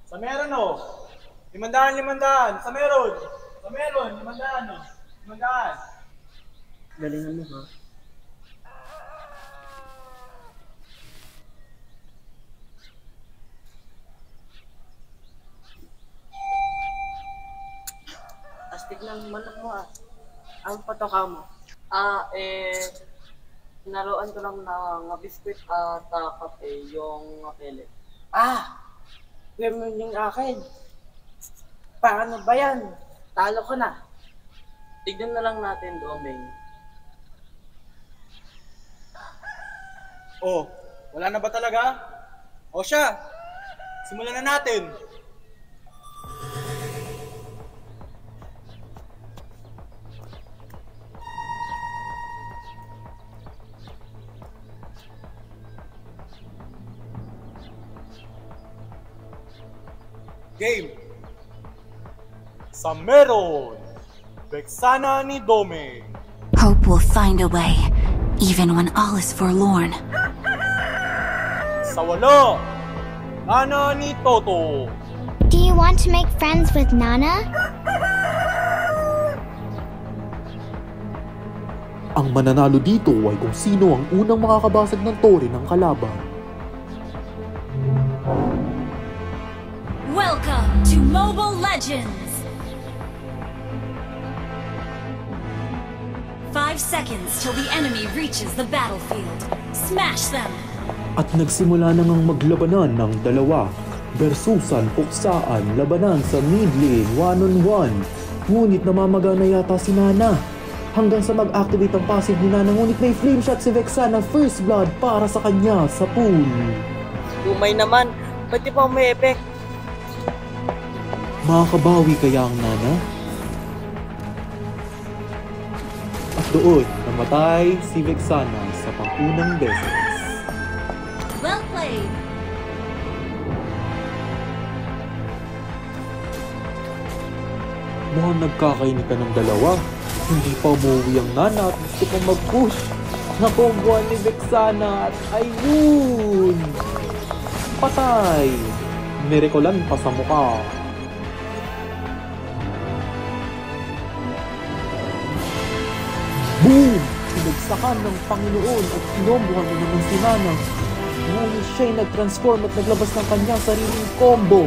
Sa meron o. 500. Sa meron. Sa meron. 500 o. 500. Galingan mo ha. Astig ng manok mo ah. Ang patoka mo. Naroon ko lang na biskuit at kape yung pili. Lemon yung akin. Paano ba yan? Talo ko na. Tignan na lang natin, Doming. Oh, wala na ba talaga? O siya, simulan na natin. Game. Sa meron, Vexana ni Doming. Hope will find a way, even when all is forlorn. Sa wala, Nana ni Toto. Do you want to make friends with Nana? Ang mananalo dito ay kung sino ang unang makakabasag ng tore ng kalaban. Welcome to Mobile Legends! 5 seconds till the enemy reaches the battlefield. Smash them! At nagsimula na ngang maglabanan ng dalawa. Versusan, puksaan, labanan sa mid lane, 1-on-1. Ngunit namamaga na yata si Nana. Hanggang sa mag-activate ang passive ni Nana, ngunit may flame shot si Vexana, first blood para sa kanya sa pool. Lumay naman, ba't di pa may effect? Makakabawi kaya ang Nana? At doon, namatay si Vexana sa pang-unang beses. Well played! Mukhang nagkakainitan ng dalawa. Hindi pa umuwi ang Nana at gusto pang mag-push. Nakombohan ni Vexana at ayun! Patay! Mirikulan pa sa mukha. Boom! Pinagsakan ng Panginoon at kinombohan na naman si Nana. Ngunit siya'y nag-transform at naglabas ng kanyang sariling combo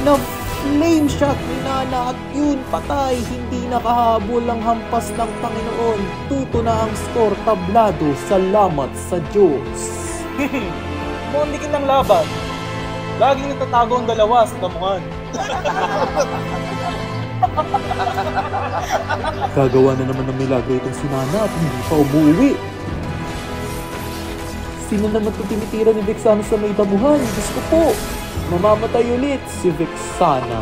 na flame shot ni Nana at yun, patay. Hindi nakahabol ang hampas ng Panginoon. Tuto na ang score, tablado. Salamat sa Diyos. Mukhang di kitang laban. Laging natatago ang dalawa sa damuhan. Gagawa na naman ng milagro itong si Nana at hindi pa umuwi. Sino naman ito tinitira ni Vexana sa may damuhan? Diyos ko po, mamamatay ulit si Vexana.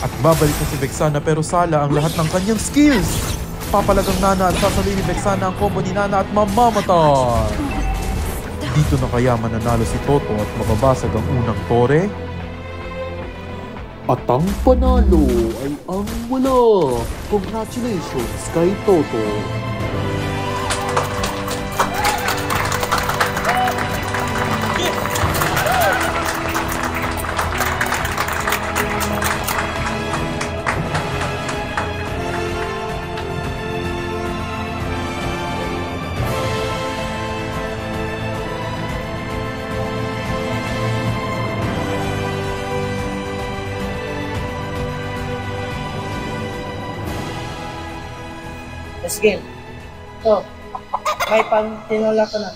At babalik na si Vexana pero sala ang lahat ng kanyang skills. Papalagang Nana at sasali ni Vexana ang combo ni Nana at mamamatay. Dito na kaya mananalo si Toto at mababasag ang unang tore? At ang panalo ay ang wala. Congratulations kay Toto. Let's game. So, may pang tinula ko na.